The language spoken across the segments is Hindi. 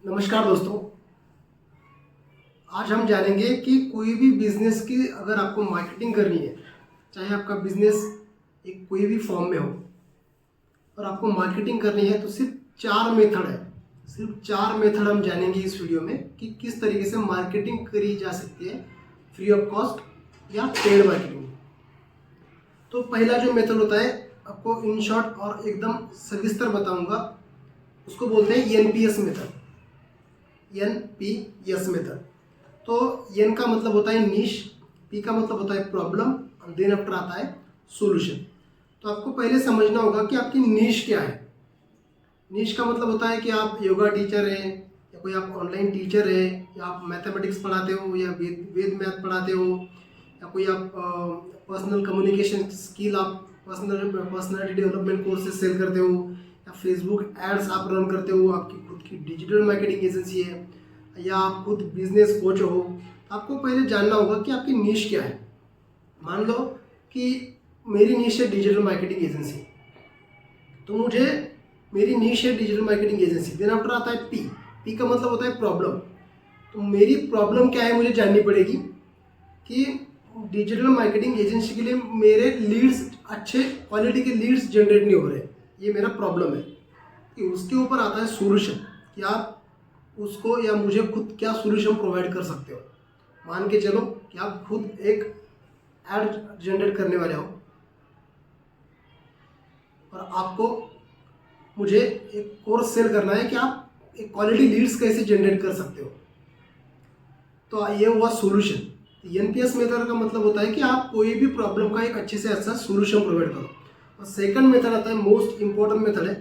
नमस्कार दोस्तों। आज हम जानेंगे कि कोई भी बिजनेस की अगर आपको मार्केटिंग करनी है, चाहे आपका बिजनेस एक कोई भी फॉर्म में हो और आपको मार्केटिंग करनी है, तो सिर्फ चार मेथड है। सिर्फ चार मेथड हम जानेंगे इस वीडियो में कि किस तरीके से मार्केटिंग करी जा सकती है, फ्री ऑफ कॉस्ट या पेड मार्केटिंग। तो पहला जो मेथड होता है, आपको इन शॉर्ट और एकदम सविस्तर बताऊंगा, उसको बोलते हैं एनपीएस मेथड। NPS method. तो एन का मतलब होता है निश, पी का मतलब होता है प्रॉब्लम और देन आफ्टर आता है सॉल्यूशन। तो आपको पहले समझना होगा कि आपकी निश क्या है। निश का मतलब होता है कि आप योगा टीचर हैं, या कोई आप ऑनलाइन टीचर है, या आप मैथमेटिक्स पढ़ाते हो, या वेद मैथ पढ़ाते हो, या कोई आप पर्सनल कम्युनिकेशन स्किल, आप पर्सनालिटी डेवलपमेंट कोर्सेज सेल करते हो, या फेसबुक एड्स आप रन करते हो, आपकी खुद की डिजिटल मार्केटिंग एजेंसी है, या आप खुद बिजनेस कोच हो। आपको पहले जानना होगा कि आपकी नीश क्या है। मान लो कि मेरी नीश है डिजिटल मार्केटिंग एजेंसी, तो मुझे मेरी नीश है digital marketing agency. Then after आता है पी। पी का मतलब होता है प्रॉब्लम। तो मेरी प्रॉब्लम क्या है मुझे जाननी पड़ेगी कि डिजिटल मार्केटिंग एजेंसी के लिए मेरे लीड्स, अच्छे क्वालिटी के लीड्स जनरेट नहीं हो रहे, ये मेरा प्रॉब्लम है। कि उसके ऊपर आता है सॉल्यूशन कि आप उसको या मुझे खुद क्या सॉल्यूशन प्रोवाइड कर सकते हो। मान के चलो कि आप खुद एक एड जनरेट करने वाले हो और आपको मुझे एक कोर्स सेल करना है कि आप एक क्वालिटी लीड्स कैसे जनरेट कर सकते हो। तो ये हुआ सॉल्यूशन। एनपीएस मेथड का मतलब होता है कि आप कोई भी प्रॉब्लम का एक अच्छे से अच्छा सॉल्यूशन प्रोवाइड करो। और सेकंड मेथड आता है, मोस्ट इंपॉर्टेंट मेथड है,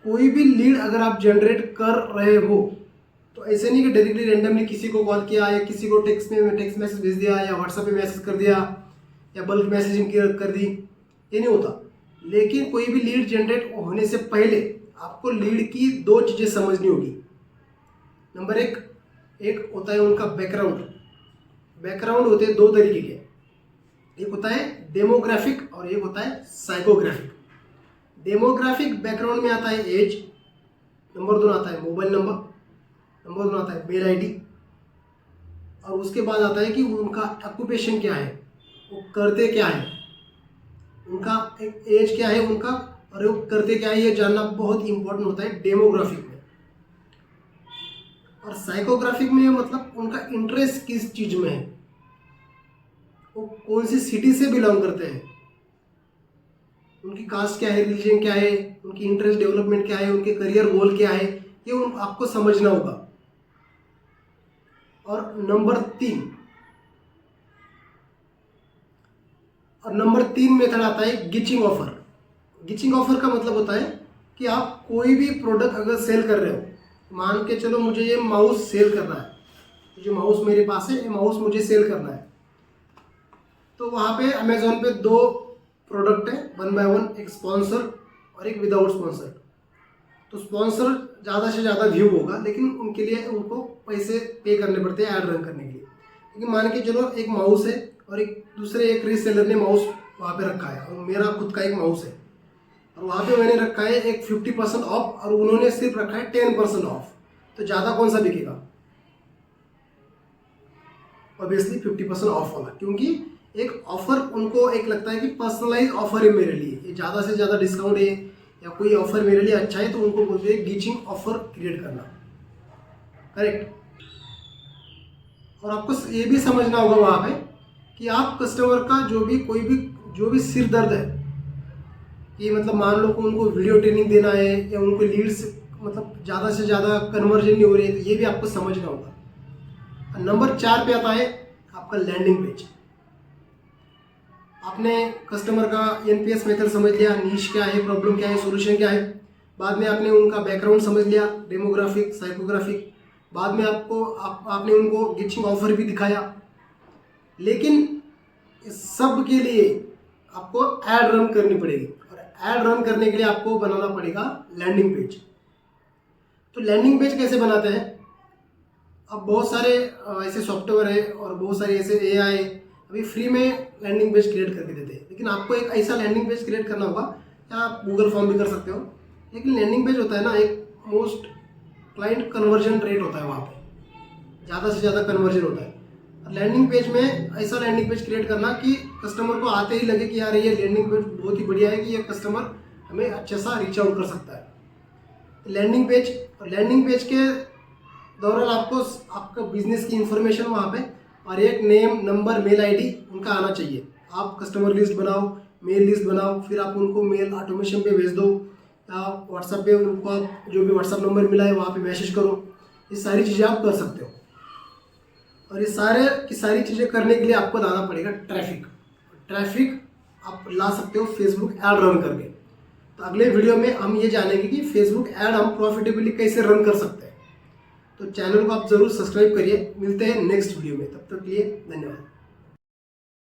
कोई भी लीड अगर आप जनरेट कर रहे हो तो ऐसे नहीं कि डायरेक्टली रैंडमली किसी को कॉल किया, या किसी को टेक्स्ट मैसेज भेज दिया, या व्हाट्सएप पे मैसेज कर दिया, या बल्क मैसेजिंग कर दी, ये नहीं होता। लेकिन कोई भी लीड जनरेट होने से पहले आपको लीड की दो चीज़ें समझनी होगी। नंबर एक होता है उनका बैकग्राउंड। बैकग्राउंड होते हैं दो तरीके के, एक होता है डेमोग्राफिक और एक होता है साइकोग्राफिक। डेमोग्राफिक बैकग्राउंड में आता है एज, नंबर 2 आता है मोबाइल नंबर, नंबर 2 आता है मेल आईडी, और उसके बाद आता है कि उनका ऑक्यूपेशन क्या है, वो करते क्या है, उनका एक एज क्या है उनका, और वो करते क्या है, ये जानना बहुत इंपॉर्टेंट होता है डेमोग्राफिक में। और साइकोग्राफिक में मतलब उनका इंटरेस्ट किस चीज़ में है, वो कौन सी सिटी से बिलोंग करते हैं, उनकी कास्ट क्या है, रिलीजन क्या है, उनकी इंटरेस्ट डेवलपमेंट क्या है, उनके करियर गोल क्या है, ये आपको समझना होगा। और नंबर 3 मेथड आता है गिचिंग ऑफर। गिचिंग ऑफर का मतलब होता है कि आप कोई भी प्रोडक्ट अगर सेल कर रहे हो, मान के चलो मुझे ये माउस सेल करना है, जो माउस मेरे पास है ये माउस मुझे सेल करना है, तो वहाँ पे अमेजोन पे 2 प्रोडक्ट है 1 बाय 1, एक स्पॉन्सर और एक विदाउट स्पॉन्सर। तो स्पॉन्सर ज़्यादा से ज़्यादा व्यू होगा, लेकिन उनके लिए उनको पैसे पे करने पड़ते हैं ऐड रन करने के लिए। लेकिन मान के चलो एक माउस है और एक रीसेलर ने माउस वहाँ पे रखा है, और मेरा खुद का एक माउस है, और वहाँ पे मैंने रखा है एक 50% ऑफ, और उन्होंने सिर्फ रखा है 10% ऑफ। तो ज़्यादा कौन सा बिकेगा? ऑब्वियसली 50% ऑफ वाला, क्योंकि एक ऑफर उनको एक लगता है कि पर्सनलाइज ऑफर है मेरे लिए, ये ज़्यादा से ज़्यादा डिस्काउंट है या कोई ऑफर मेरे लिए अच्छा है, तो उनको बोलते हैं गिचिंग ऑफर क्रिएट करना। करेक्ट। और आपको ये भी समझना होगा वहाँ पे कि आप कस्टमर का जो भी सिर दर्द है, कि मतलब मान लो कि उनको वीडियो ट्रेनिंग देना है, या उनको लीड्स मतलब ज़्यादा से ज़्यादा कन्वर्जन नहीं हो रही है, तो ये भी आपको समझना होगा। नंबर 4 पे आता है आपका लैंडिंग पेज। आपने कस्टमर का एनपीएस मेथड समझ लिया, नीश क्या है, प्रॉब्लम क्या है, सॉल्यूशन क्या है। बाद में आपने उनका बैकग्राउंड समझ लिया, डेमोग्राफिक, साइकोग्राफिक। बाद में आपने उनको गिचिंग ऑफर भी दिखाया। लेकिन इस सब के लिए आपको ऐड रन करनी पड़ेगी, और ऐड रन करने के लिए आपको बनाना पड़ेगा लैंडिंग पेज। तो लैंडिंग पेज कैसे बनाते हैं? अब बहुत सारे ऐसे सॉफ्टवेयर है और बहुत सारे ऐसे एआई अभी फ्री में लैंडिंग पेज क्रिएट करके देते हैं, लेकिन आपको एक ऐसा लैंडिंग पेज क्रिएट करना होगा, या आप गूगल फॉर्म भी कर सकते हो। लेकिन लैंडिंग पेज होता है ना, एक मोस्ट क्लाइंट कन्वर्जन रेट होता है, वहाँ पे ज़्यादा से ज़्यादा कन्वर्जन होता है। लैंडिंग पेज में ऐसा लैंडिंग पेज क्रिएट करना कि कस्टमर को आते ही लगे कि यार ये लैंडिंग पेज बहुत ही बढ़िया है, कि ये कस्टमर हमें अच्छे सा रीच आउट कर सकता है। लैंडिंग पेज के दौरान आपको आपका बिजनेस की इंफॉर्मेशन वहाँ पे और एक नेम, नंबर, मेल आईडी उनका आना चाहिए। आप कस्टमर लिस्ट बनाओ, मेल लिस्ट बनाओ, फिर आप उनको मेल ऑटोमेशन पे भेज दो या व्हाट्सएप पे उनको आप जो भी व्हाट्सएप नंबर मिला है वहाँ पे मैसेज करो। ये सारी चीज़ें आप कर सकते हो। और ये सारे की सारी चीज़ें करने के लिए आपको लाना पड़ेगा ट्रैफिक आप ला सकते हो फेसबुक ऐड रन करके। तो अगले वीडियो में हम ये जानेंगे कि फेसबुक ऐड हम प्रॉफिटेबली कैसे रन कर सकते हैं। तो चैनल को आप ज़रूर सब्सक्राइब करिए। मिलते हैं नेक्स्ट वीडियो में, तब तक के लिए धन्यवाद।